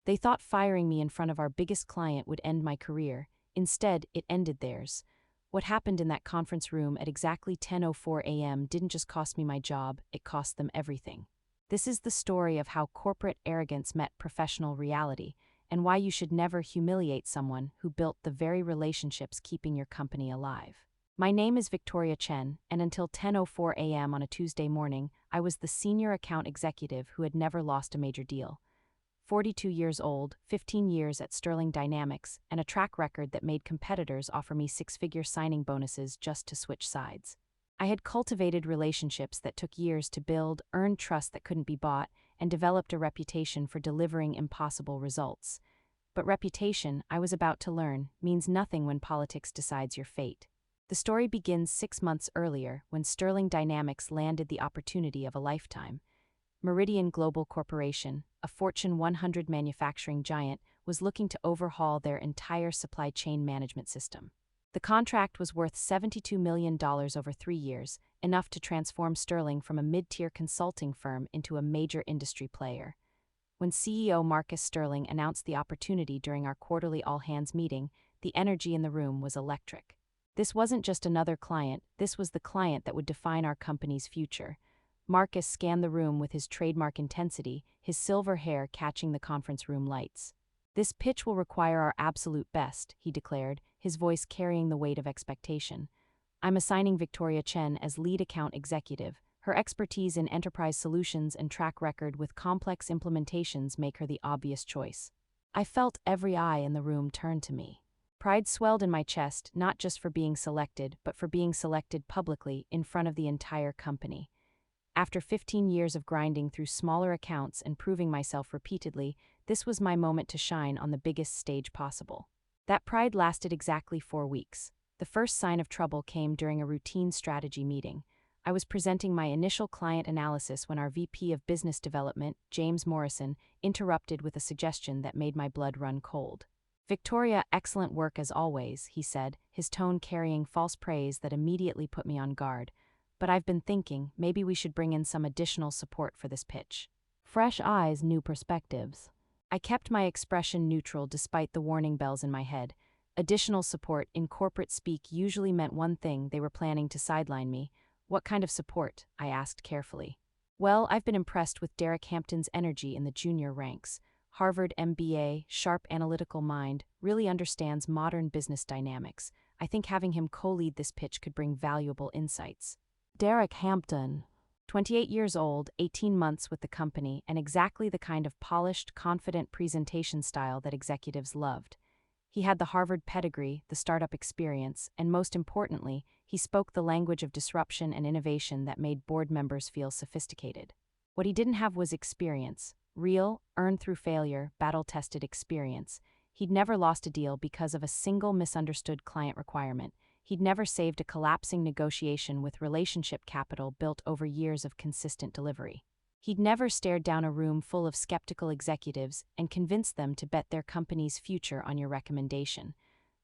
They thought firing me in front of our biggest client would end my career. Instead, it ended theirs. What happened in that conference room at exactly 10:04 a.m. didn't just cost me my job, it cost them everything. This is the story of how corporate arrogance met professional reality, and why you should never humiliate someone who built the very relationships keeping your company alive. My name is Victoria Chen, and until 10:04 a.m. on a Tuesday morning, I was the senior account executive who had never lost a major deal. 42 years old, 15 years at Sterling Dynamics, and a track record that made competitors offer me six-figure signing bonuses just to switch sides. I had cultivated relationships that took years to build, earned trust that couldn't be bought, and developed a reputation for delivering impossible results. But reputation, I was about to learn, means nothing when politics decides your fate. The story begins 6 months earlier when Sterling Dynamics landed the opportunity of a lifetime. Meridian Global Corporation, a Fortune 100 manufacturing giant, was looking to overhaul their entire supply chain management system. The contract was worth $72 million over 3 years, enough to transform Sterling from a mid-tier consulting firm into a major industry player. When CEO Marcus Sterling announced the opportunity during our quarterly all-hands meeting, the energy in the room was electric. This wasn't just another client, this was the client that would define our company's future. Marcus scanned the room with his trademark intensity, his silver hair catching the conference room lights. "This pitch will require our absolute best," he declared, his voice carrying the weight of expectation. "I'm assigning Victoria Chen as lead account executive. Her expertise in enterprise solutions and track record with complex implementations make her the obvious choice." I felt every eye in the room turn to me. Pride swelled in my chest, not just for being selected, but for being selected publicly in front of the entire company. After 15 years of grinding through smaller accounts and proving myself repeatedly, this was my moment to shine on the biggest stage possible. That pride lasted exactly 4 weeks. The first sign of trouble came during a routine strategy meeting. I was presenting my initial client analysis when our VP of Business Development, James Morrison, interrupted with a suggestion that made my blood run cold. "Victoria, excellent work as always," he said, his tone carrying false praise that immediately put me on guard. "But I've been thinking, maybe we should bring in some additional support for this pitch." Fresh eyes, new perspectives. I kept my expression neutral despite the warning bells in my head. Additional support in corporate speak usually meant one thing: they were planning to sideline me. "What kind of support?" I asked carefully. "Well, I've been impressed with Derek Hampton's energy in the junior ranks. Harvard MBA, sharp analytical mind, really understands modern business dynamics. I think having him co-lead this pitch could bring valuable insights." Derek Hampton, 28 years old, 18 months with the company, and exactly the kind of polished, confident presentation style that executives loved. He had the Harvard pedigree, the startup experience, and most importantly, he spoke the language of disruption and innovation that made board members feel sophisticated. What he didn't have was experience, real, earned through failure, battle-tested experience. He'd never lost a deal because of a single misunderstood client requirement. He'd never saved a collapsing negotiation with relationship capital built over years of consistent delivery. He'd never stared down a room full of skeptical executives and convinced them to bet their company's future on your recommendation.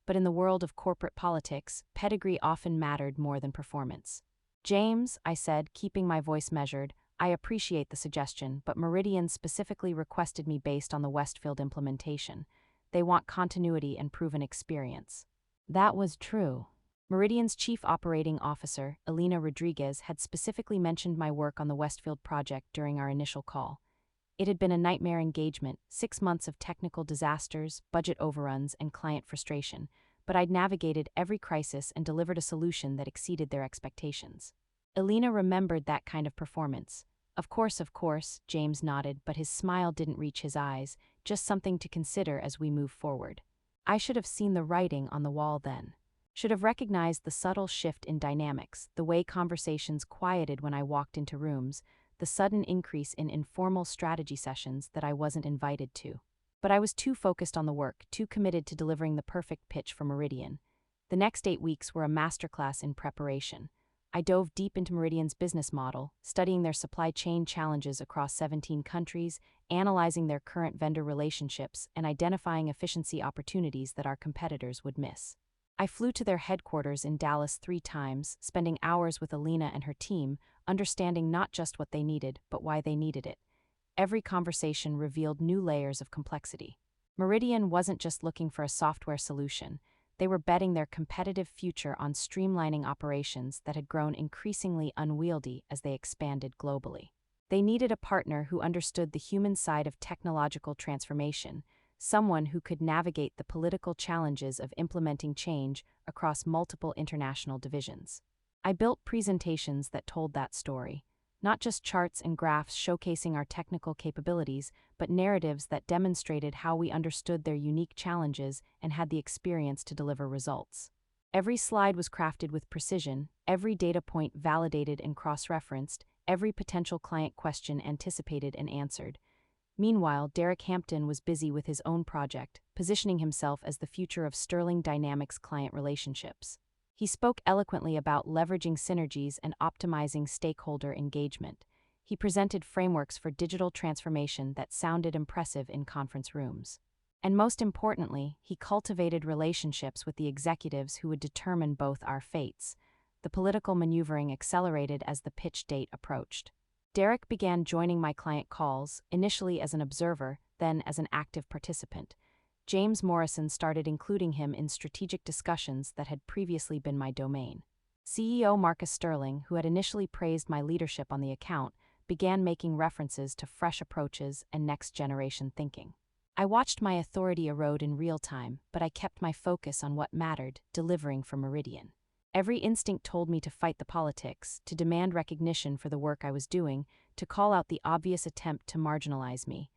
But in the world of corporate politics, pedigree often mattered more than performance. "James," I said, keeping my voice measured, "I appreciate the suggestion, but Meridian specifically requested me based on the Westfield implementation. They want continuity and proven experience." That was true. Meridian's chief operating officer, Elena Rodriguez, had specifically mentioned my work on the Westfield project during our initial call. It had been a nightmare engagement, 6 months of technical disasters, budget overruns, and client frustration, but I'd navigated every crisis and delivered a solution that exceeded their expectations. Elena remembered that kind of performance. Of course, James nodded, but his smile didn't reach his eyes, just something to consider as we move forward. I should have seen the writing on the wall then. Should have recognized the subtle shift in dynamics, the way conversations quieted when I walked into rooms, the sudden increase in informal strategy sessions that I wasn't invited to. But I was too focused on the work, too committed to delivering the perfect pitch for Meridian. The next 8 weeks were a masterclass in preparation. I dove deep into Meridian's business model, studying their supply chain challenges across 17 countries, analyzing their current vendor relationships, and identifying efficiency opportunities that our competitors would miss. I flew to their headquarters in Dallas 3 times, spending hours with Elena and her team, understanding not just what they needed, but why they needed it. Every conversation revealed new layers of complexity. Meridian wasn't just looking for a software solution, they were betting their competitive future on streamlining operations that had grown increasingly unwieldy as they expanded globally. They needed a partner who understood the human side of technological transformation, someone who could navigate the political challenges of implementing change across multiple international divisions. I built presentations that told that story, not just charts and graphs showcasing our technical capabilities, but narratives that demonstrated how we understood their unique challenges and had the experience to deliver results. Every slide was crafted with precision, every data point validated and cross-referenced, every potential client question anticipated and answered. Meanwhile, Derek Hampton was busy with his own project, positioning himself as the future of Sterling Dynamics client relationships. He spoke eloquently about leveraging synergies and optimizing stakeholder engagement. He presented frameworks for digital transformation that sounded impressive in conference rooms. And most importantly, he cultivated relationships with the executives who would determine both our fates. The political maneuvering accelerated as the pitch date approached. Derek began joining my client calls, initially as an observer, then as an active participant. James Morrison started including him in strategic discussions that had previously been my domain. CEO Marcus Sterling, who had initially praised my leadership on the account, began making references to fresh approaches and next-generation thinking. I watched my authority erode in real time, but I kept my focus on what mattered, delivering for Meridian. Every instinct told me to fight the politics, to demand recognition for the work I was doing, to call out the obvious attempt to marginalize me.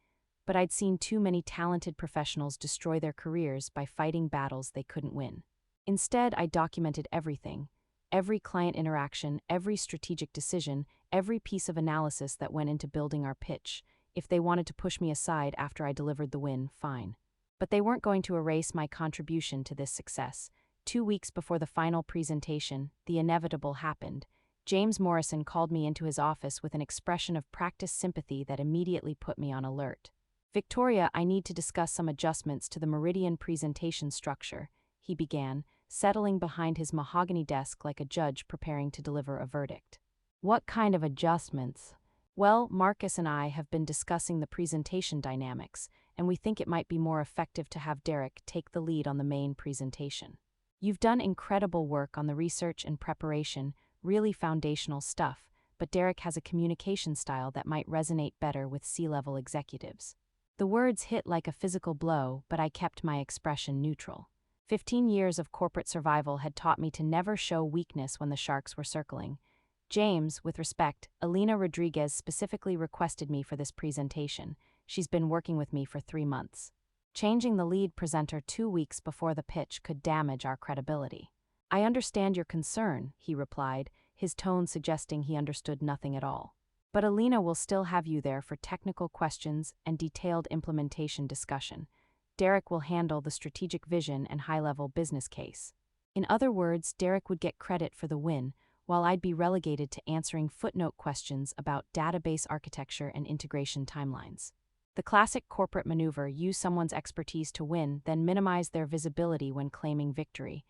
But I'd seen too many talented professionals destroy their careers by fighting battles they couldn't win. Instead, I documented everything, every client interaction, every strategic decision, every piece of analysis that went into building our pitch. If they wanted to push me aside after I delivered the win, fine. But they weren't going to erase my contribution to this success. 2 weeks before the final presentation, the inevitable happened. James Morrison called me into his office with an expression of practiced sympathy that immediately put me on alert. "Victoria, I need to discuss some adjustments to the Meridian presentation structure," he began, settling behind his mahogany desk like a judge preparing to deliver a verdict. "What kind of adjustments?" "Well, Marcus and I have been discussing the presentation dynamics, and we think it might be more effective to have Derek take the lead on the main presentation. You've done incredible work on the research and preparation, really foundational stuff, but Derek has a communication style that might resonate better with C-level executives." The words hit like a physical blow, but I kept my expression neutral. 15 years of corporate survival had taught me to never show weakness when the sharks were circling. "James, with respect, Alina Rodriguez specifically requested me for this presentation. She's been working with me for 3 months. Changing the lead presenter 2 weeks before the pitch could damage our credibility." "I understand your concern," he replied, his tone suggesting he understood nothing at all. "But Alina will still have you there for technical questions and detailed implementation discussion. Derek will handle the strategic vision and high-level business case." In other words, Derek would get credit for the win, while I'd be relegated to answering footnote questions about database architecture and integration timelines. The classic corporate maneuver: use someone's expertise to win, then minimize their visibility when claiming victory.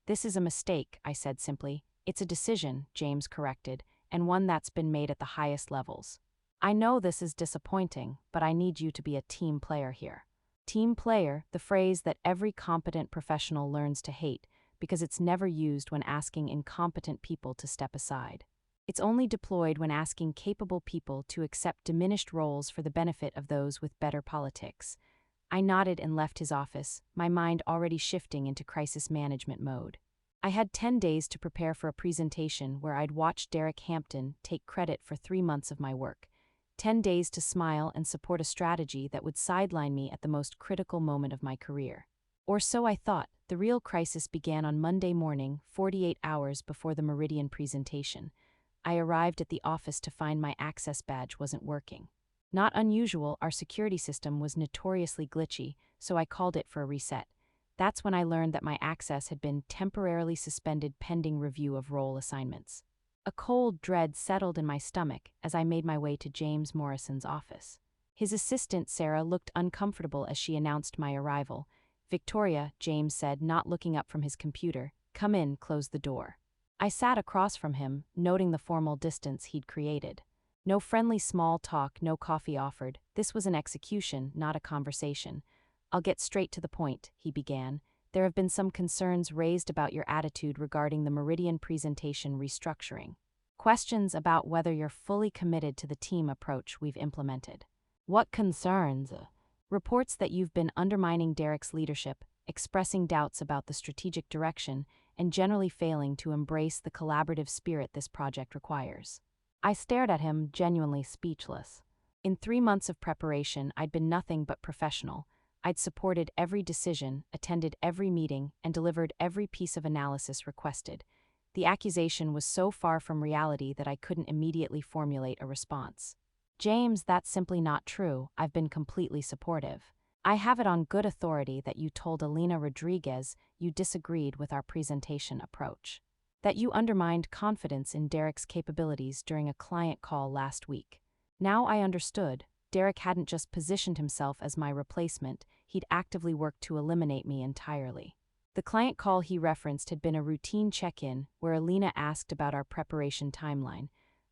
"This is a mistake," I said simply. "It's a decision," James corrected, "and one that's been made at the highest levels. I know this is disappointing, but I need you to be a team player here." Team player, the phrase that every competent professional learns to hate, because it's never used when asking incompetent people to step aside. It's only deployed when asking capable people to accept diminished roles for the benefit of those with better politics. I nodded and left his office, my mind already shifting into crisis management mode. I had 10 days to prepare for a presentation where I'd watched Derek Hampton take credit for 3 months of my work. 10 days to smile and support a strategy that would sideline me at the most critical moment of my career. Or so I thought. The real crisis began on Monday morning, 48 hours before the Meridian presentation. I arrived at the office to find my access badge wasn't working. Not unusual, our security system was notoriously glitchy, so I called it for a reset. That's when I learned that my access had been temporarily suspended pending review of role assignments. A cold dread settled in my stomach as I made my way to James Morrison's office. His assistant, Sarah, looked uncomfortable as she announced my arrival. "Victoria," James said, not looking up from his computer. "Come in, close the door." I sat across from him, noting the formal distance he'd created. No friendly small talk, no coffee offered. This was an execution, not a conversation. "I'll get straight to the point," he began. "There have been some concerns raised about your attitude regarding the Meridian presentation restructuring. Questions about whether you're fully committed to the team approach we've implemented." "What concerns?" "Reports that you've been undermining Derek's leadership, expressing doubts about the strategic direction, and generally failing to embrace the collaborative spirit this project requires." I stared at him, genuinely speechless. In 3 months of preparation, I'd been nothing but professional. I'd supported every decision, attended every meeting, and delivered every piece of analysis requested. The accusation was so far from reality that I couldn't immediately formulate a response. "James, that's simply not true. I've been completely supportive. I have it on good authority that you told Alina Rodriguez you disagreed with our presentation approach. That you undermined confidence in Derek's capabilities during a client call last week." Now I understood. Derek hadn't just positioned himself as my replacement, he'd actively worked to eliminate me entirely. The client call he referenced had been a routine check-in where Alina asked about our preparation timeline.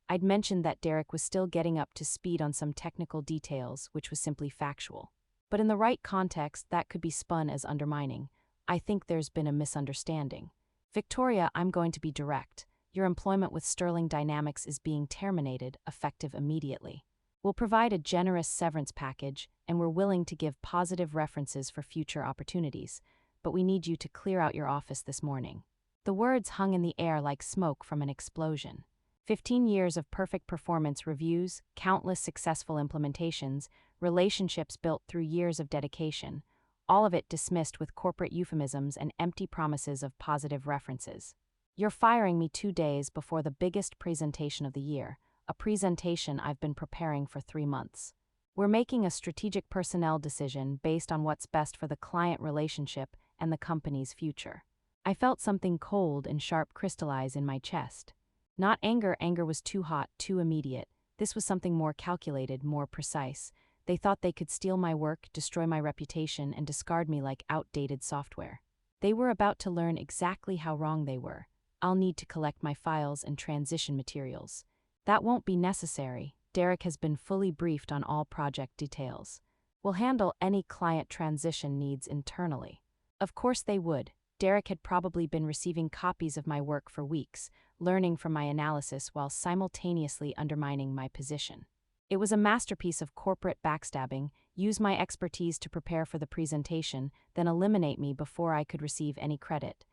I'd mentioned that Derek was still getting up to speed on some technical details, which was simply factual. But in the right context, that could be spun as undermining. "I think there's been a misunderstanding. Victoria, I'm going to be direct. Your employment with Sterling Dynamics is being terminated, effective immediately. We'll provide a generous severance package, and we're willing to give positive references for future opportunities, but we need you to clear out your office this morning." The words hung in the air like smoke from an explosion. 15 years of perfect performance reviews, countless successful implementations, relationships built through years of dedication, all of it dismissed with corporate euphemisms and empty promises of positive references. "You're firing me 2 days before the biggest presentation of the year, a presentation I've been preparing for 3 months. We're making a strategic personnel decision based on what's best for the client relationship and the company's future." I felt something cold and sharp crystallize in my chest. Not anger, anger was too hot, too immediate. This was something more calculated, more precise. They thought they could steal my work, destroy my reputation, and discard me like outdated software. They were about to learn exactly how wrong they were. "I'll need to collect my files and transition materials." "That won't be necessary. Derek has been fully briefed on all project details. We'll handle any client transition needs internally." Of course they would. Derek had probably been receiving copies of my work for weeks, learning from my analysis while simultaneously undermining my position. It was a masterpiece of corporate backstabbing. Use my expertise to prepare for the presentation, then eliminate me before I could receive any credit.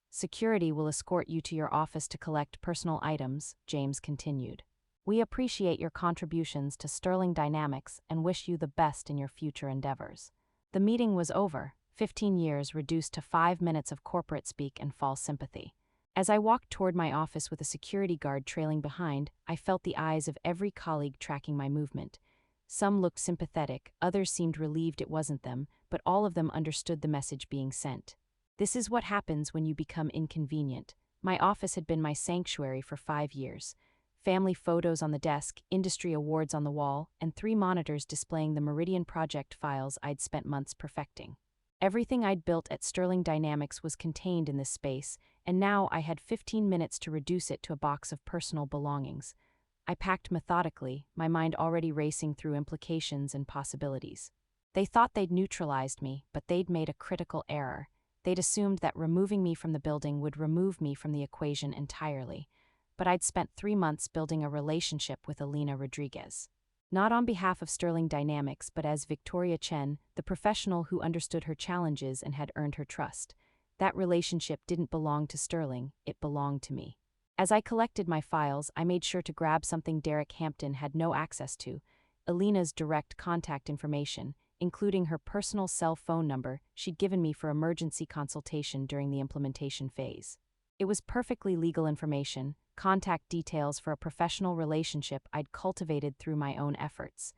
"Security will escort you to your office to collect personal items," James continued. "We appreciate your contributions to Sterling Dynamics and wish you the best in your future endeavors." The meeting was over, 15 years reduced to 5 minutes of corporate speak and false sympathy. As I walked toward my office with a security guard trailing behind, I felt the eyes of every colleague tracking my movement. Some looked sympathetic, others seemed relieved it wasn't them, but all of them understood the message being sent. This is what happens when you become inconvenient. My office had been my sanctuary for 5 years. Family photos on the desk, industry awards on the wall, and 3 monitors displaying the Meridian project files I'd spent months perfecting. Everything I'd built at Sterling Dynamics was contained in this space, and now I had 15 minutes to reduce it to a box of personal belongings. I packed methodically, my mind already racing through implications and possibilities. They thought they'd neutralized me, but they'd made a critical error. They'd assumed that removing me from the building would remove me from the equation entirely. But I'd spent 3 months building a relationship with Alina Rodriguez. Not on behalf of Sterling Dynamics, but as Victoria Chen, the professional who understood her challenges and had earned her trust. That relationship didn't belong to Sterling, it belonged to me. As I collected my files, I made sure to grab something Derek Hampton had no access to: Alina's direct contact information, including her personal cell phone number she'd given me for emergency consultation during the implementation phase. It was perfectly legal information, contact details for a professional relationship I'd cultivated through my own efforts.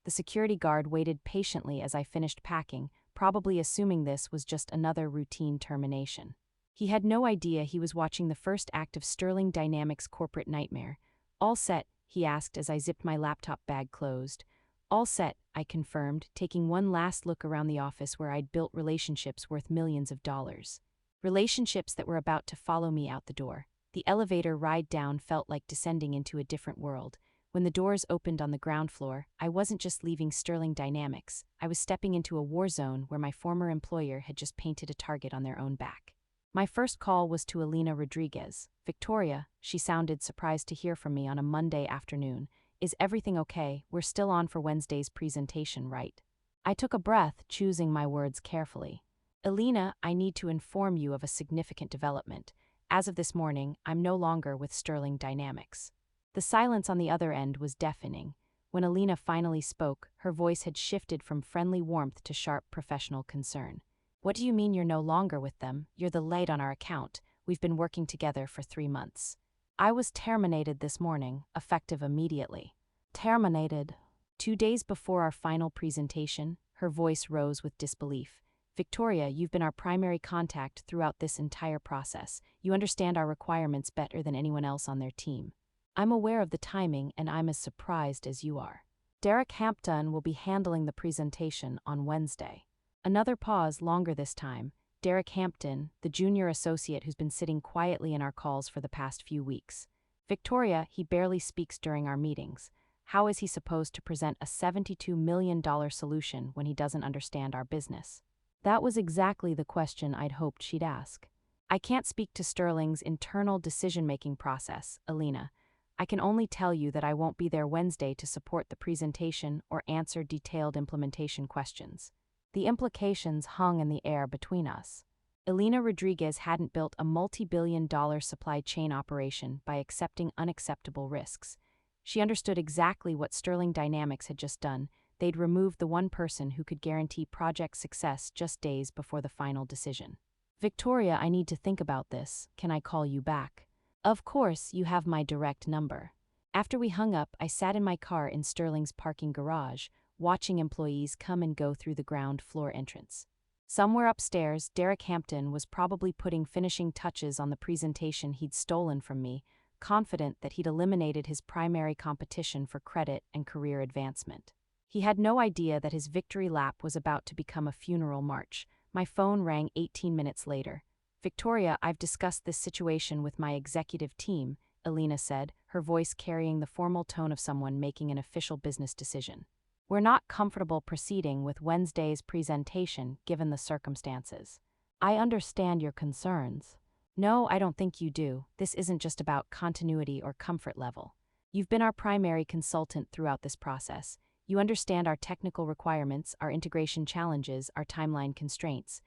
The security guard waited patiently as I finished packing, probably assuming this was just another routine termination. He had no idea he was watching the first act of Sterling Dynamics' corporate nightmare. "All set?" he asked as I zipped my laptop bag closed. "All set," I confirmed, taking one last look around the office where I'd built relationships worth millions of dollars. Relationships that were about to follow me out the door. The elevator ride down felt like descending into a different world. When the doors opened on the ground floor, I wasn't just leaving Sterling Dynamics, I was stepping into a war zone where my former employer had just painted a target on their own back. My first call was to Alina Rodriguez. "Victoria," she sounded surprised to hear from me on a Monday afternoon. "Is everything okay? We're still on for Wednesday's presentation, right?" I took a breath, choosing my words carefully. "Alina, I need to inform you of a significant development. As of this morning, I'm no longer with Sterling Dynamics." The silence on the other end was deafening. When Alina finally spoke, her voice had shifted from friendly warmth to sharp professional concern. "What do you mean you're no longer with them? You're the lead on our account. We've been working together for 3 months. I was terminated this morning, effective immediately." "Terminated?" 2 days before our final presentation, her voice rose with disbelief. "Victoria, you've been our primary contact throughout this entire process. You understand our requirements better than anyone else on their team. I'm aware of the timing, and I'm as surprised as you are. Derek Hampton will be handling the presentation on Wednesday." Another pause, longer this time. Derek Hampton, the junior associate who's been sitting quietly in our calls for the past few weeks. "Victoria, he barely speaks during our meetings. How is he supposed to present a $72 million solution when he doesn't understand our business?" That was exactly the question I'd hoped she'd ask. "I can't speak to Sterling's internal decision-making process, Alina. I can only tell you that I won't be there Wednesday to support the presentation or answer detailed implementation questions." The implications hung in the air between us. Alina Rodriguez hadn't built a multi-billion-dollar supply chain operation by accepting unacceptable risks. She understood exactly what Sterling Dynamics had just done. They'd removed the one person who could guarantee project success just days before the final decision. "Victoria, I need to think about this. Can I call you back?" "Of course, you have my direct number." After we hung up, I sat in my car in Sterling's parking garage, watching employees come and go through the ground floor entrance. Somewhere upstairs, Derek Hampton was probably putting finishing touches on the presentation he'd stolen from me, confident that he'd eliminated his primary competition for credit and career advancement. He had no idea that his victory lap was about to become a funeral march. My phone rang 18 minutes later. "Victoria, I've discussed this situation with my executive team," Alina said, her voice carrying the formal tone of someone making an official business decision. "We're not comfortable proceeding with Wednesday's presentation given the circumstances." "I understand your concerns." "No, I don't think you do. This isn't just about continuity or comfort level. You've been our primary consultant throughout this process. You understand our technical requirements, our integration challenges, our timeline constraints.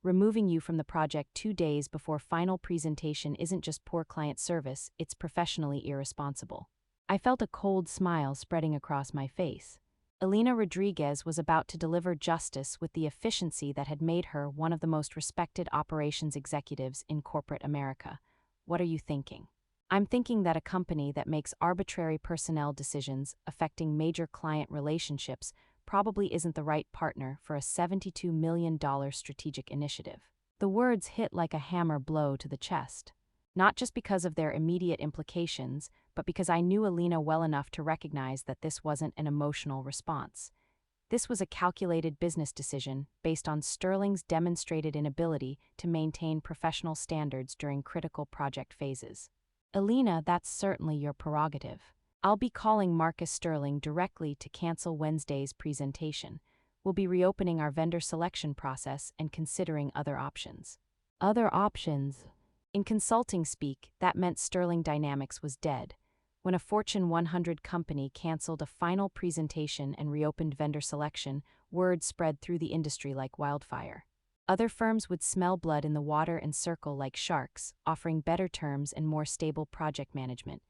Removing you from the project 2 days before final presentation isn't just poor client service, it's professionally irresponsible." I felt a cold smile spreading across my face. Alina Rodriguez was about to deliver justice with the efficiency that had made her one of the most respected operations executives in corporate America. "What are you thinking?" "I'm thinking that a company that makes arbitrary personnel decisions affecting major client relationships probably isn't the right partner for a $72 million strategic initiative." The words hit like a hammer blow to the chest. Not just because of their immediate implications, but because I knew Alina well enough to recognize that this wasn't an emotional response. This was a calculated business decision based on Sterling's demonstrated inability to maintain professional standards during critical project phases. "Alina, that's certainly your prerogative. I'll be calling Marcus Sterling directly to cancel Wednesday's presentation. We'll be reopening our vendor selection process and considering other options." "Other options?" In consulting speak, that meant Sterling Dynamics was dead. When a Fortune 100 company canceled a final presentation and reopened vendor selection, word spread through the industry like wildfire. Other firms would smell blood in the water and circle like sharks, offering better terms and more stable project management.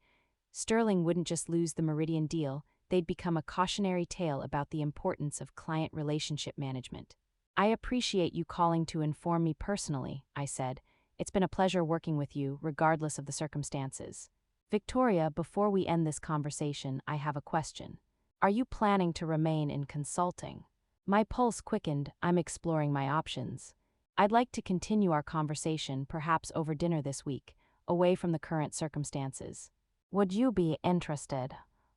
Sterling wouldn't just lose the Meridian deal, they'd become a cautionary tale about the importance of client relationship management. "I appreciate you calling to inform me personally," I said. "It's been a pleasure working with you, regardless of the circumstances." "Victoria, before we end this conversation, I have a question. Are you planning to remain in consulting?" My pulse quickened. I'm exploring my options. I'd like to continue our conversation, perhaps over dinner this week, away from the current circumstances. "Would you be interested?"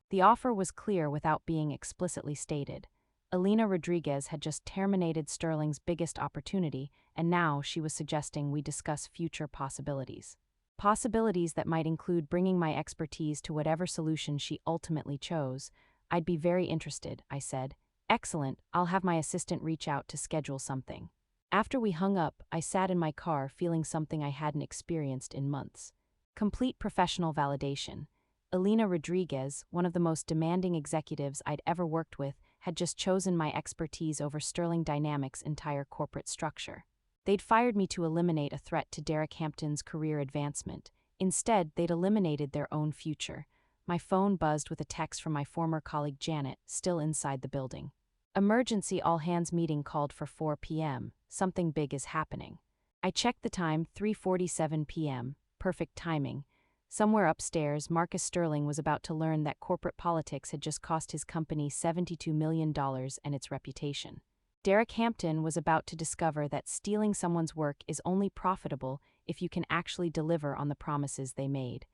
The offer was clear without being explicitly stated. Alina Rodriguez had just terminated Sterling's biggest opportunity, and now she was suggesting we discuss future possibilities. possibilities that might include bringing my expertise to whatever solution she ultimately chose. I'd be very interested, I said. Excellent, I'll have my assistant reach out to schedule something. After we hung up, I sat in my car feeling something I hadn't experienced in months. Complete professional validation. Elena Rodriguez, one of the most demanding executives I'd ever worked with, had just chosen my expertise over Sterling Dynamics' entire corporate structure. They'd fired me to eliminate a threat to Derek Hampton's career advancement. Instead, they'd eliminated their own future. My phone buzzed with a text from my former colleague Janet, still inside the building. Emergency all-hands meeting called for 4 p.m. Something big is happening. I checked the time, 3:47 p.m. Perfect timing. Somewhere upstairs, Marcus Sterling was about to learn that corporate politics had just cost his company $72 million and its reputation. Derek Hampton was about to discover that stealing someone's work is only profitable if you can actually deliver on the promises they made.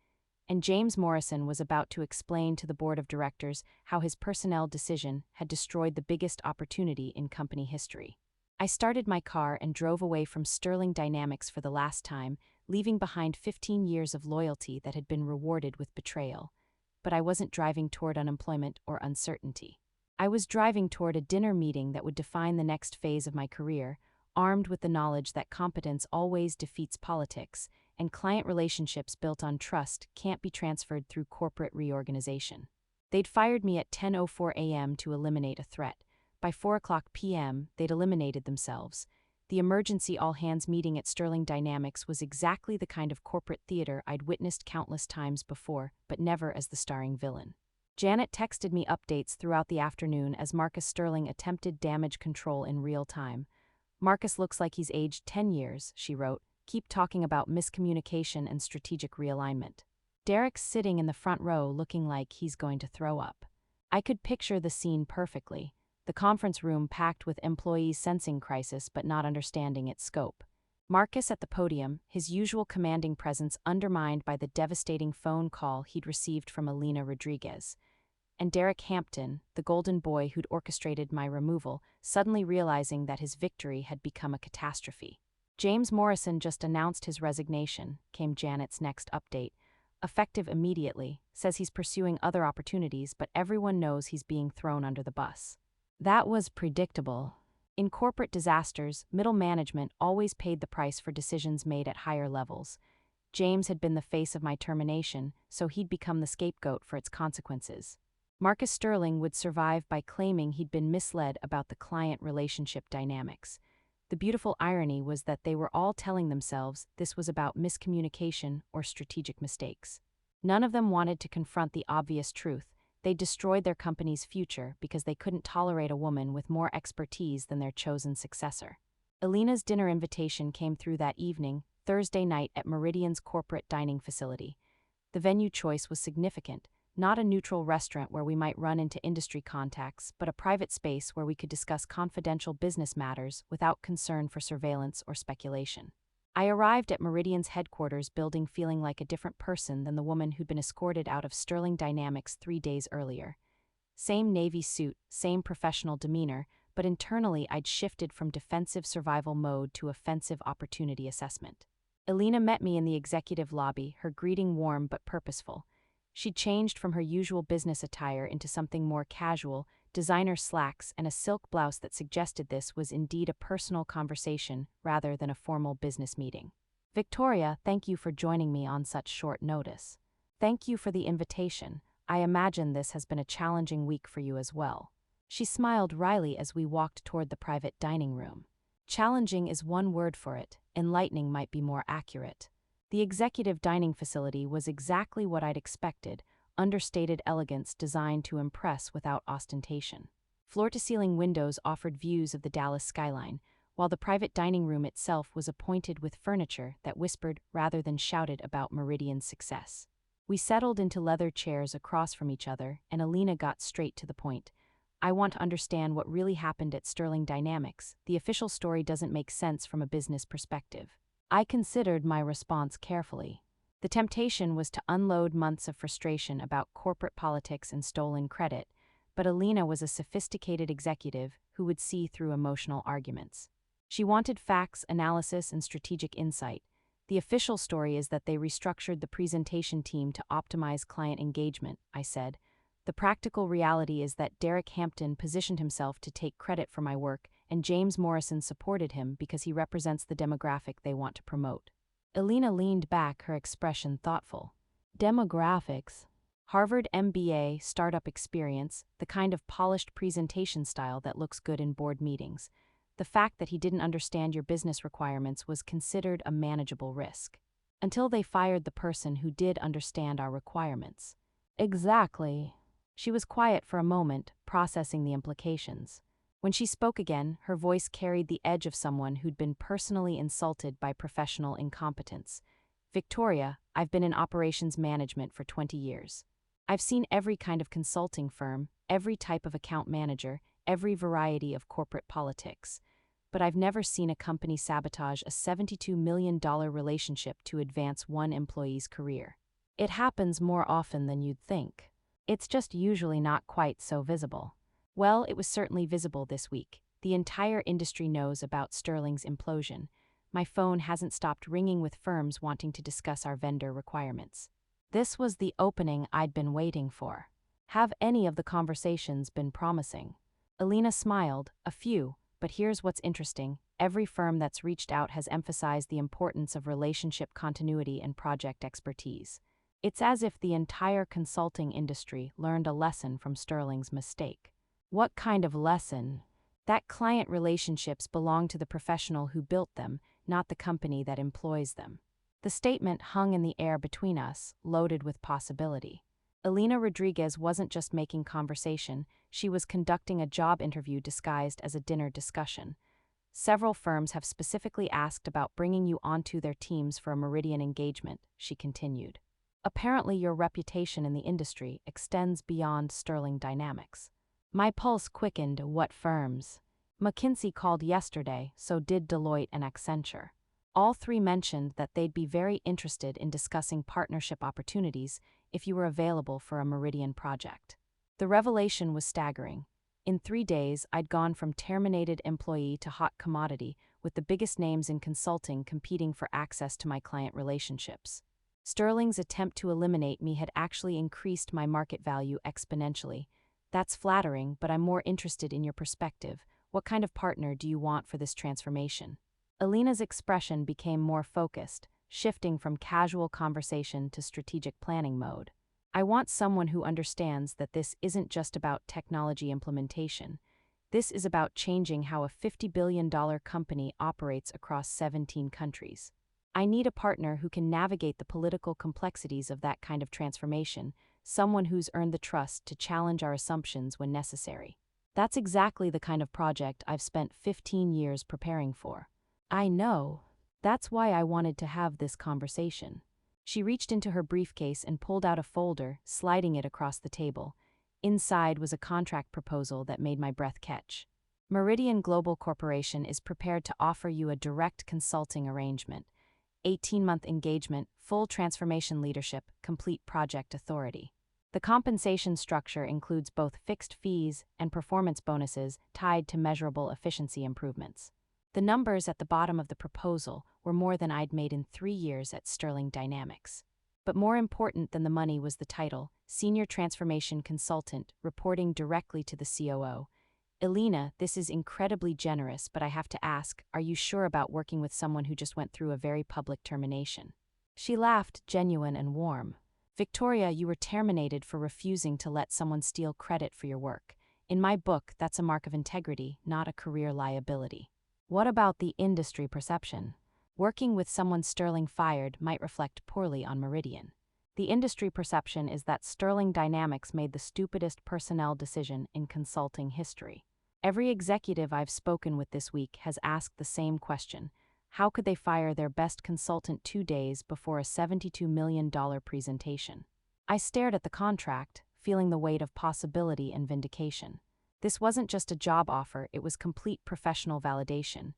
And James Morrison was about to explain to the board of directors how his personnel decision had destroyed the biggest opportunity in company history. I started my car and drove away from Sterling Dynamics for the last time, leaving behind 15 years of loyalty that had been rewarded with betrayal. But I wasn't driving toward unemployment or uncertainty. I was driving toward a dinner meeting that would define the next phase of my career, armed with the knowledge that competence always defeats politics, and client relationships built on trust can't be transferred through corporate reorganization. They'd fired me at 10:04 a.m. to eliminate a threat. By 4:00 p.m., they'd eliminated themselves. The emergency all-hands meeting at Sterling Dynamics was exactly the kind of corporate theater I'd witnessed countless times before, but never as the starring villain. Janet texted me updates throughout the afternoon as Marcus Sterling attempted damage control in real time. Marcus looks like he's aged 10 years, she wrote. Keep talking about miscommunication and strategic realignment. Derek's sitting in the front row looking like he's going to throw up. I could picture the scene perfectly. The conference room packed with employees sensing crisis but not understanding its scope. Marcus at the podium, his usual commanding presence undermined by the devastating phone call he'd received from Elena Rodriguez. And Derek Hampton, the golden boy who'd orchestrated my removal, suddenly realizing that his victory had become a catastrophe. James Morrison just announced his resignation, came Janet's next update. Effective immediately, says he's pursuing other opportunities, but everyone knows he's being thrown under the bus. That was predictable. In corporate disasters, middle management always paid the price for decisions made at higher levels. James had been the face of my termination, so he'd become the scapegoat for its consequences. Marcus Sterling would survive by claiming he'd been misled about the client relationship dynamics. The beautiful irony was that they were all telling themselves this was about miscommunication or strategic mistakes. None of them wanted to confront the obvious truth. They destroyed their company's future because they couldn't tolerate a woman with more expertise than their chosen successor. Elena's dinner invitation came through that evening, Thursday night at Meridian's corporate dining facility. The venue choice was significant, not a neutral restaurant where we might run into industry contacts, but a private space where we could discuss confidential business matters without concern for surveillance or speculation. I arrived at Meridian's headquarters building feeling like a different person than the woman who'd been escorted out of Sterling Dynamics 3 days earlier. Same navy suit, same professional demeanor, but internally I'd shifted from defensive survival mode to offensive opportunity assessment. Elena met me in the executive lobby, her greeting warm but purposeful. She'd changed from her usual business attire into something more casual, designer slacks and a silk blouse that suggested this was indeed a personal conversation rather than a formal business meeting. Victoria, thank you for joining me on such short notice. Thank you for the invitation. I imagine this has been a challenging week for you as well. She smiled wryly as we walked toward the private dining room. Challenging is one word for it, enlightening might be more accurate. The executive dining facility was exactly what I'd expected, understated elegance designed to impress without ostentation. Floor-to-ceiling windows offered views of the Dallas skyline, while the private dining room itself was appointed with furniture that whispered rather than shouted about Meridian's success. We settled into leather chairs across from each other, and Elena got straight to the point. I want to understand what really happened at Sterling Dynamics. The official story doesn't make sense from a business perspective. I considered my response carefully. The temptation was to unload months of frustration about corporate politics and stolen credit, but Elena was a sophisticated executive who would see through emotional arguments. She wanted facts, analysis, and strategic insight. The official story is that they restructured the presentation team to optimize client engagement, I said. The practical reality is that Derek Hampton positioned himself to take credit for my work, and James Morrison supported him because he represents the demographic they want to promote. Elena leaned back, her expression thoughtful. Demographics? Harvard MBA, startup experience, the kind of polished presentation style that looks good in board meetings. The fact that he didn't understand your business requirements was considered a manageable risk. Until they fired the person who did understand our requirements. Exactly. She was quiet for a moment, processing the implications. When she spoke again, her voice carried the edge of someone who'd been personally insulted by professional incompetence. Victoria, I've been in operations management for 20 years. I've seen every kind of consulting firm, every type of account manager, every variety of corporate politics. But I've never seen a company sabotage a $72 million relationship to advance one employee's career. It happens more often than you'd think. It's just usually not quite so visible. Well, it was certainly visible this week. The entire industry knows about Sterling's implosion. My phone hasn't stopped ringing with firms wanting to discuss our vendor requirements. This was the opening I'd been waiting for. Have any of the conversations been promising? Elena smiled, a few, but here's what's interesting. Every firm that's reached out has emphasized the importance of relationship continuity and project expertise. It's as if the entire consulting industry learned a lesson from Sterling's mistake. What kind of lesson? That client relationships belong to the professional who built them, not the company that employs them. The statement hung in the air between us, loaded with possibility. Elena Rodriguez wasn't just making conversation, she was conducting a job interview disguised as a dinner discussion. Several firms have specifically asked about bringing you onto their teams for a Meridian engagement, she continued. Apparently your reputation in the industry extends beyond Sterling Dynamics. My pulse quickened. What firms? McKinsey called yesterday, so did Deloitte and Accenture. All three mentioned that they'd be very interested in discussing partnership opportunities if you were available for a Meridian project. The revelation was staggering. In 3 days, I'd gone from terminated employee to hot commodity, with the biggest names in consulting competing for access to my client relationships. Sterling's attempt to eliminate me had actually increased my market value exponentially. That's flattering, but I'm more interested in your perspective. What kind of partner do you want for this transformation? Elena's expression became more focused, shifting from casual conversation to strategic planning mode. I want someone who understands that this isn't just about technology implementation. This is about changing how a $50 billion company operates across 17 countries. I need a partner who can navigate the political complexities of that kind of transformation, someone who's earned the trust to challenge our assumptions when necessary. That's exactly the kind of project I've spent 15 years preparing for. I know. That's why I wanted to have this conversation. She reached into her briefcase and pulled out a folder, sliding it across the table. Inside was a contract proposal that made my breath catch. Meridian Global Corporation is prepared to offer you a direct consulting arrangement. 18-month engagement, full transformation leadership, complete project authority. The compensation structure includes both fixed fees and performance bonuses tied to measurable efficiency improvements. The numbers at the bottom of the proposal were more than I'd made in 3 years at Sterling Dynamics. But more important than the money was the title, Senior Transformation Consultant, reporting directly to the COO. Elena, this is incredibly generous, but I have to ask, are you sure about working with someone who just went through a very public termination? She laughed, genuine and warm. Victoria, you were terminated for refusing to let someone steal credit for your work. In my book, that's a mark of integrity, not a career liability. What about the industry perception? Working with someone Sterling fired might reflect poorly on Meridian. The industry perception is that Sterling Dynamics made the stupidest personnel decision in consulting history. Every executive I've spoken with this week has asked the same question. How could they fire their best consultant 2 days before a $72 million presentation? I stared at the contract, feeling the weight of possibility and vindication. This wasn't just a job offer, it was complete professional validation.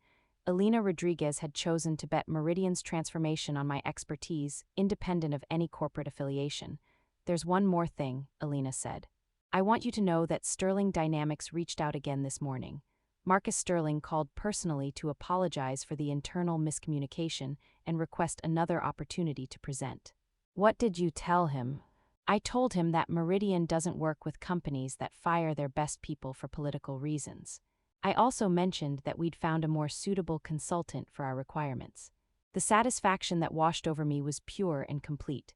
Elena Rodriguez had chosen to bet Meridian's transformation on my expertise, independent of any corporate affiliation. There's one more thing, Elena said. I want you to know that Sterling Dynamics reached out again this morning. Marcus Sterling called personally to apologize for the internal miscommunication and request another opportunity to present. What did you tell him? I told him that Meridian doesn't work with companies that fire their best people for political reasons. I also mentioned that we'd found a more suitable consultant for our requirements. The satisfaction that washed over me was pure and complete.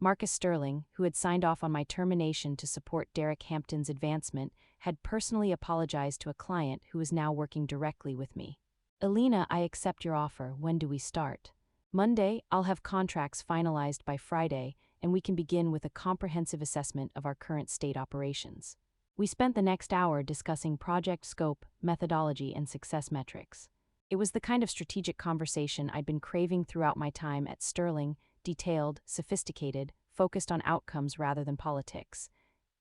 Marcus Sterling, who had signed off on my termination to support Derek Hampton's advancement, had personally apologized to a client who is now working directly with me. Alina, I accept your offer. When do we start? Monday, I'll have contracts finalized by Friday, and we can begin with a comprehensive assessment of our current state operations. We spent the next hour discussing project scope, methodology, and success metrics. It was the kind of strategic conversation I'd been craving throughout my time at Sterling: detailed, sophisticated, focused on outcomes rather than politics.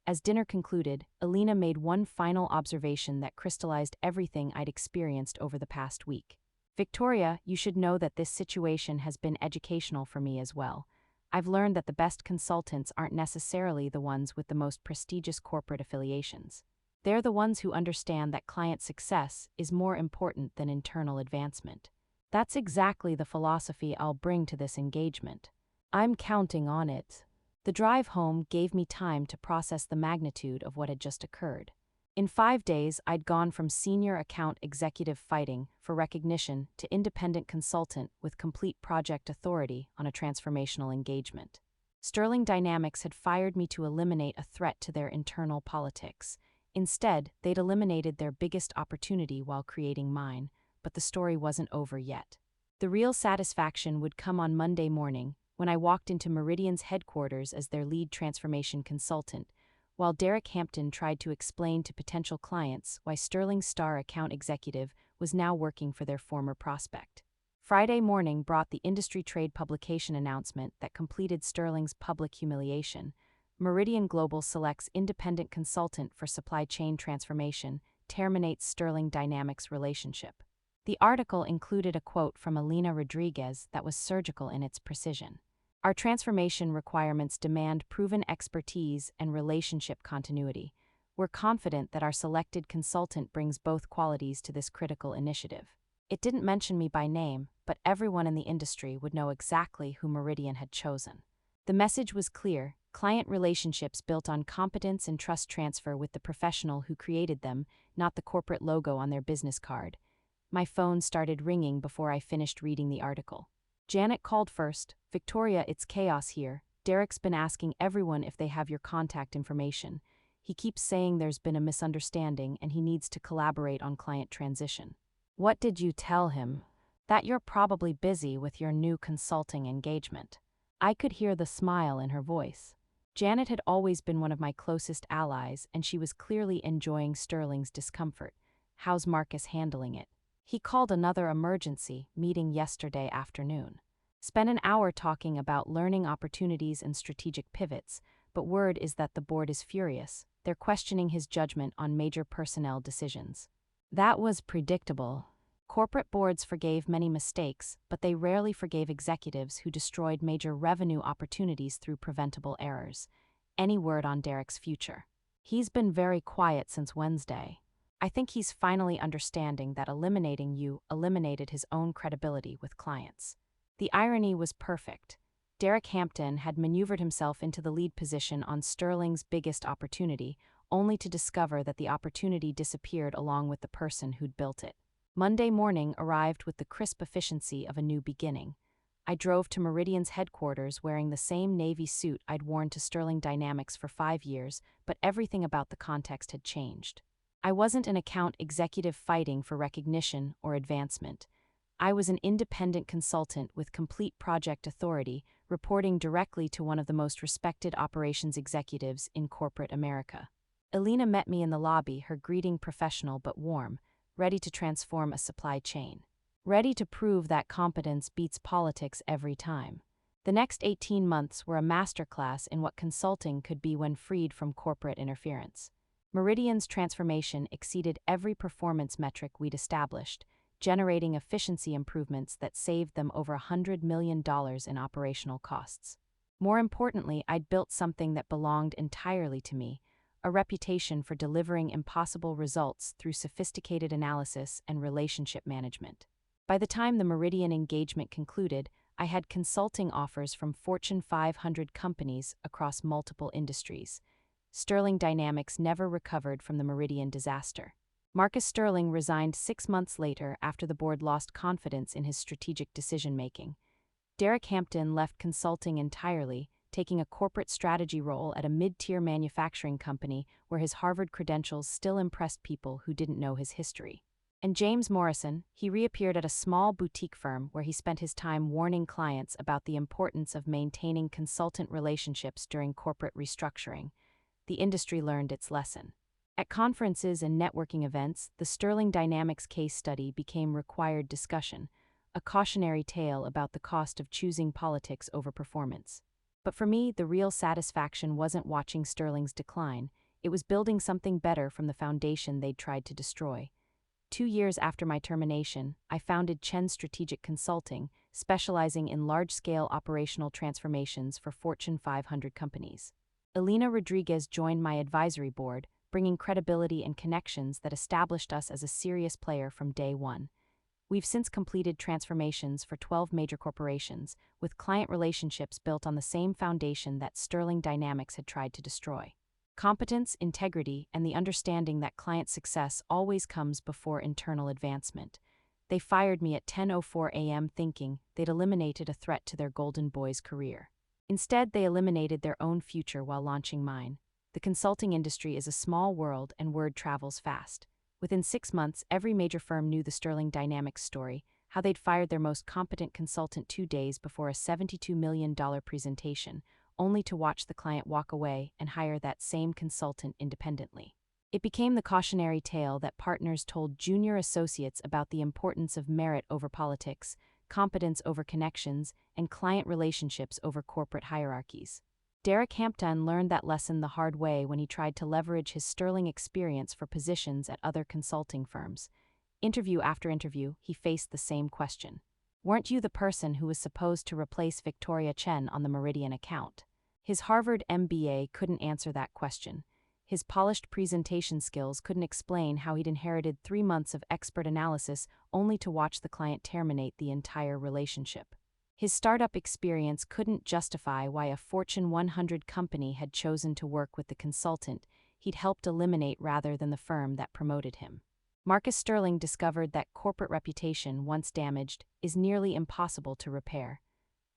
As dinner concluded, Alina made one final observation that crystallized everything I'd experienced over the past week. Victoria, you should know that this situation has been educational for me as well. I've learned that the best consultants aren't necessarily the ones with the most prestigious corporate affiliations. They're the ones who understand that client success is more important than internal advancement. That's exactly the philosophy I'll bring to this engagement. I'm counting on it. The drive home gave me time to process the magnitude of what had just occurred. In 5 days, I'd gone from senior account executive fighting for recognition to independent consultant with complete project authority on a transformational engagement. Sterling Dynamics had fired me to eliminate a threat to their internal politics. Instead, they'd eliminated their biggest opportunity while creating mine, but the story wasn't over yet. The real satisfaction would come on Monday morning when I walked into Meridian's headquarters as their lead transformation consultant, while Derek Hampton tried to explain to potential clients why Sterling's star account executive was now working for their former prospect. Friday morning brought the industry trade publication announcement that completed Sterling's public humiliation. Meridian Global selects independent consultant for supply chain transformation, terminates Sterling Dynamics relationship. The article included a quote from Alina Rodriguez that was surgical in its precision. Our transformation requirements demand proven expertise and relationship continuity. We're confident that our selected consultant brings both qualities to this critical initiative. It didn't mention me by name, but everyone in the industry would know exactly who Meridian had chosen. The message was clear: client relationships built on competence and trust transfer with the professional who created them, not the corporate logo on their business card. My phone started ringing before I finished reading the article. Janet called first. Victoria, it's chaos here. Derek's been asking everyone if they have your contact information. He keeps saying there's been a misunderstanding and he needs to collaborate on client transition. What did you tell him? That you're probably busy with your new consulting engagement. I could hear the smile in her voice. Janet had always been one of my closest allies, and she was clearly enjoying Sterling's discomfort. How's Marcus handling it? He called another emergency meeting yesterday afternoon. Spent an hour talking about learning opportunities and strategic pivots, but word is that the board is furious. They're questioning his judgment on major personnel decisions. That was predictable. Corporate boards forgave many mistakes, but they rarely forgave executives who destroyed major revenue opportunities through preventable errors. Any word on Derek's future? He's been very quiet since Wednesday. I think he's finally understanding that eliminating you eliminated his own credibility with clients. The irony was perfect. Derek Hampton had maneuvered himself into the lead position on Sterling's biggest opportunity, only to discover that the opportunity disappeared along with the person who'd built it. Monday morning arrived with the crisp efficiency of a new beginning. I drove to Meridian's headquarters wearing the same navy suit I'd worn to Sterling Dynamics for 5 years, but everything about the context had changed. I wasn't an account executive fighting for recognition or advancement. I was an independent consultant with complete project authority, reporting directly to one of the most respected operations executives in corporate America. Alina met me in the lobby, her greeting professional but warm, ready to transform a supply chain. Ready to prove that competence beats politics every time. The next 18 months were a masterclass in what consulting could be when freed from corporate interference. Meridian's transformation exceeded every performance metric we'd established, generating efficiency improvements that saved them over $100 million in operational costs. More importantly, I'd built something that belonged entirely to me, a reputation for delivering impossible results through sophisticated analysis and relationship management. By the time the Meridian engagement concluded, I had consulting offers from Fortune 500 companies across multiple industries. Sterling Dynamics never recovered from the Meridian disaster. Marcus Sterling resigned 6 months later after the board lost confidence in his strategic decision-making. Derek Hampton left consulting entirely, taking a corporate strategy role at a mid-tier manufacturing company where his Harvard credentials still impressed people who didn't know his history. And James Morrison, he reappeared at a small boutique firm where he spent his time warning clients about the importance of maintaining consultant relationships during corporate restructuring. The industry learned its lesson. At conferences and networking events, the Sterling Dynamics case study became required discussion, a cautionary tale about the cost of choosing politics over performance. But for me, the real satisfaction wasn't watching Sterling's decline, it was building something better from the foundation they'd tried to destroy. 2 years after my termination, I founded Chen Strategic Consulting, specializing in large-scale operational transformations for Fortune 500 companies. Elena Rodriguez joined my advisory board, bringing credibility and connections that established us as a serious player from day one. We've since completed transformations for 12 major corporations, with client relationships built on the same foundation that Sterling Dynamics had tried to destroy. Competence, integrity, and the understanding that client success always comes before internal advancement. They fired me at 10:04 a.m. thinking they'd eliminated a threat to their golden boy's career. Instead, they eliminated their own future while launching mine. The consulting industry is a small world and word travels fast. Within 6 months, every major firm knew the Sterling Dynamics story, how they'd fired their most competent consultant 2 days before a $72 million presentation, only to watch the client walk away and hire that same consultant independently. It became the cautionary tale that partners told junior associates about the importance of merit over politics, competence over connections, and client relationships over corporate hierarchies. Derek Hampton learned that lesson the hard way when he tried to leverage his Sterling experience for positions at other consulting firms. Interview after interview, he faced the same question. Weren't you the person who was supposed to replace Victoria Chen on the Meridian account? His Harvard MBA couldn't answer that question. His polished presentation skills couldn't explain how he'd inherited 3 months of expert analysis only to watch the client terminate the entire relationship. His startup experience couldn't justify why a Fortune 100 company had chosen to work with the consultant he'd helped eliminate rather than the firm that promoted him. Marcus Sterling discovered that corporate reputation, once damaged, is nearly impossible to repair.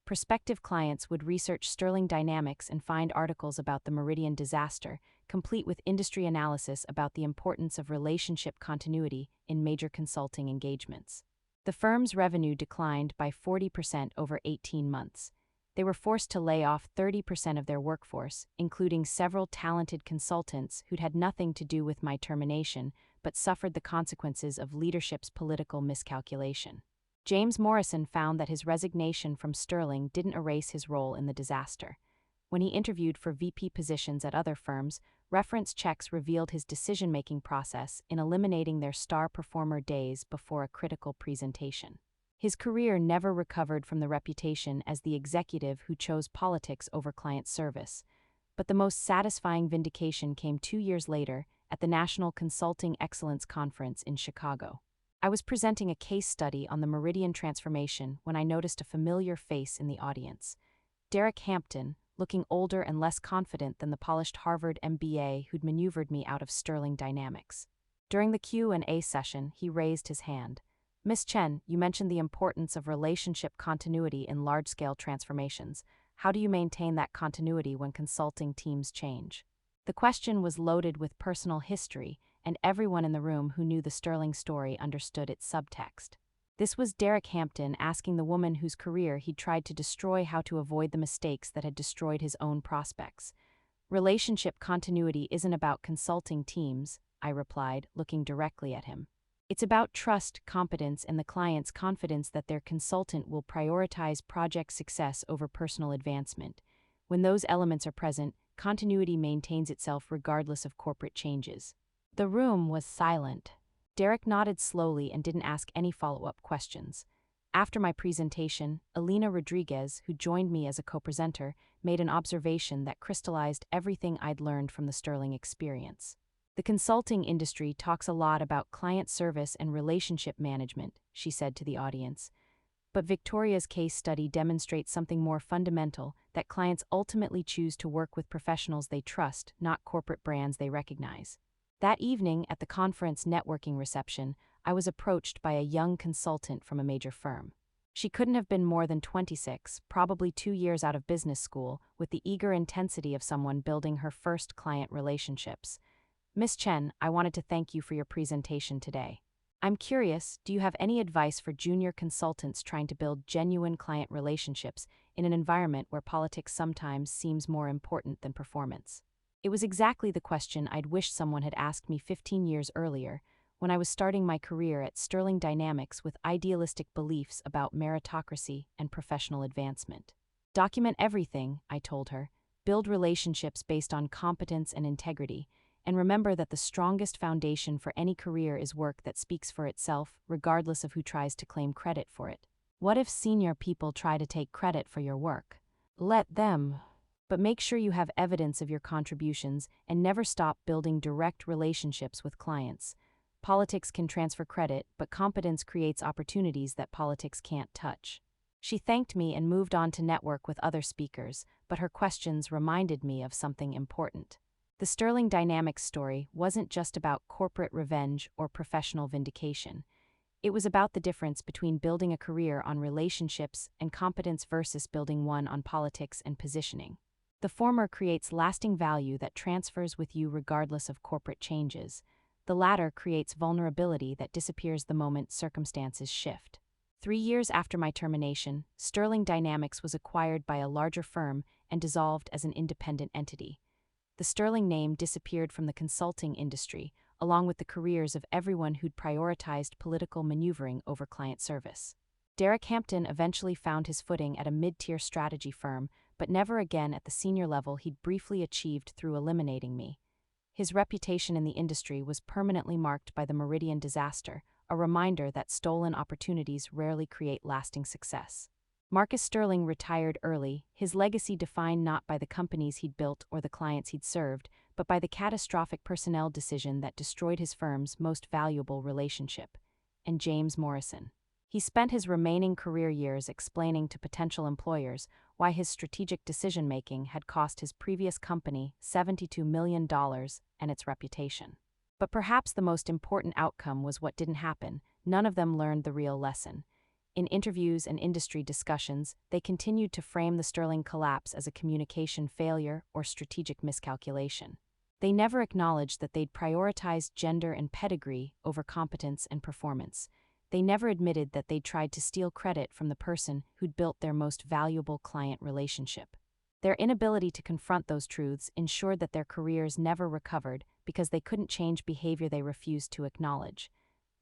Prospective clients would research Sterling Dynamics and find articles about the Meridian disaster, complete with industry analysis about the importance of relationship continuity in major consulting engagements. The firm's revenue declined by 40% over 18 months. They were forced to lay off 30% of their workforce, including several talented consultants who'd had nothing to do with my termination, but suffered the consequences of leadership's political miscalculation. James Morrison found that his resignation from Sterling didn't erase his role in the disaster. When he interviewed for VP positions at other firms, reference checks revealed his decision-making process in eliminating their star performer days before a critical presentation. His career never recovered from the reputation as the executive who chose politics over client service, but the most satisfying vindication came 2 years later at the National Consulting Excellence Conference in Chicago. I was presenting a case study on the Meridian transformation when I noticed a familiar face in the audience. Derek Hampton, looking older and less confident than the polished Harvard MBA who'd maneuvered me out of Sterling Dynamics. During the Q&A session, he raised his hand. Ms. Chen, you mentioned the importance of relationship continuity in large-scale transformations. How do you maintain that continuity when consulting teams change? The question was loaded with personal history, and everyone in the room who knew the Sterling story understood its subtext. This was Derek Hampton asking the woman whose career he'd tried to destroy how to avoid the mistakes that had destroyed his own prospects. Relationship continuity isn't about consulting teams, I replied, looking directly at him. It's about trust, competence, and the client's confidence that their consultant will prioritize project success over personal advancement. When those elements are present, continuity maintains itself regardless of corporate changes. The room was silent. Derek nodded slowly and didn't ask any follow-up questions. After my presentation, Elena Rodriguez, who joined me as a co-presenter, made an observation that crystallized everything I'd learned from the Sterling experience. The consulting industry talks a lot about client service and relationship management, she said to the audience. But Victoria's case study demonstrates something more fundamental, that clients ultimately choose to work with professionals they trust, not corporate brands they recognize. That evening, at the conference networking reception, I was approached by a young consultant from a major firm. She couldn't have been more than 26, probably 2 years out of business school, with the eager intensity of someone building her first client relationships. "Miss Chen, I wanted to thank you for your presentation today. I'm curious, do you have any advice for junior consultants trying to build genuine client relationships in an environment where politics sometimes seems more important than performance?" It was exactly the question I'd wished someone had asked me 15 years earlier, when I was starting my career at Sterling Dynamics with idealistic beliefs about meritocracy and professional advancement. "Document everything," I told her. "Build relationships based on competence and integrity, and remember that the strongest foundation for any career is work that speaks for itself, regardless of who tries to claim credit for it. What if senior people try to take credit for your work? Let them. But make sure you have evidence of your contributions and never stop building direct relationships with clients. Politics can transfer credit, but competence creates opportunities that politics can't touch." She thanked me and moved on to network with other speakers, but her questions reminded me of something important. The Sterling Dynamics story wasn't just about corporate revenge or professional vindication. It was about the difference between building a career on relationships and competence versus building one on politics and positioning. The former creates lasting value that transfers with you regardless of corporate changes. The latter creates vulnerability that disappears the moment circumstances shift. 3 years after my termination, Sterling Dynamics was acquired by a larger firm and dissolved as an independent entity. The Sterling name disappeared from the consulting industry, along with the careers of everyone who'd prioritized political maneuvering over client service. Derek Hampton eventually found his footing at a mid-tier strategy firm, but never again at the senior level he'd briefly achieved through eliminating me. His reputation in the industry was permanently marked by the Meridian disaster, a reminder that stolen opportunities rarely create lasting success. Marcus Sterling retired early, his legacy defined not by the companies he'd built or the clients he'd served, but by the catastrophic personnel decision that destroyed his firm's most valuable relationship. And James Morrison. He spent his remaining career years explaining to potential employers why his strategic decision-making had cost his previous company $72 million and its reputation. But perhaps the most important outcome was what didn't happen. None of them learned the real lesson. In interviews and industry discussions, they continued to frame the Sterling collapse as a communication failure or strategic miscalculation. They never acknowledged that they'd prioritized gender and pedigree over competence and performance. They never admitted that they'd tried to steal credit from the person who'd built their most valuable client relationship. Their inability to confront those truths ensured that their careers never recovered because they couldn't change behavior they refused to acknowledge.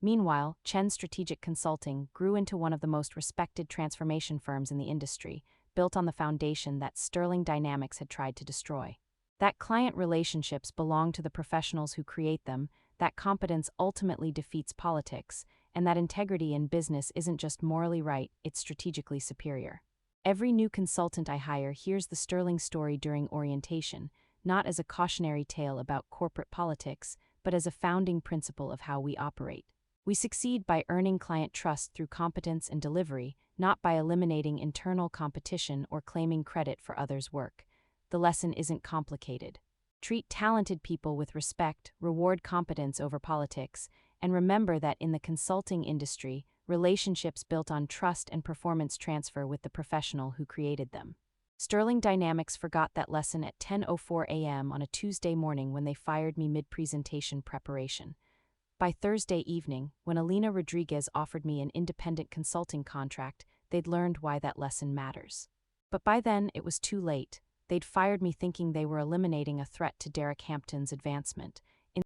Meanwhile, Chen Strategic Consulting grew into one of the most respected transformation firms in the industry, built on the foundation that Sterling Dynamics had tried to destroy. That client relationships belong to the professionals who create them, that competence ultimately defeats politics, and that integrity in business isn't just morally right, it's strategically superior. Every new consultant I hire hears the Sterling story during orientation, not as a cautionary tale about corporate politics, but as a founding principle of how we operate. We succeed by earning client trust through competence and delivery, not by eliminating internal competition or claiming credit for others' work. The lesson isn't complicated. Treat talented people with respect, reward competence over politics, and remember that in the consulting industry, relationships built on trust and performance transfer with the professional who created them. Sterling Dynamics forgot that lesson at 10:04 a.m. on a Tuesday morning when they fired me mid-presentation preparation. By Thursday evening, when Elena Rodriguez offered me an independent consulting contract, they'd learned why that lesson matters. But by then, it was too late. They'd fired me thinking they were eliminating a threat to Derek Hampton's advancement,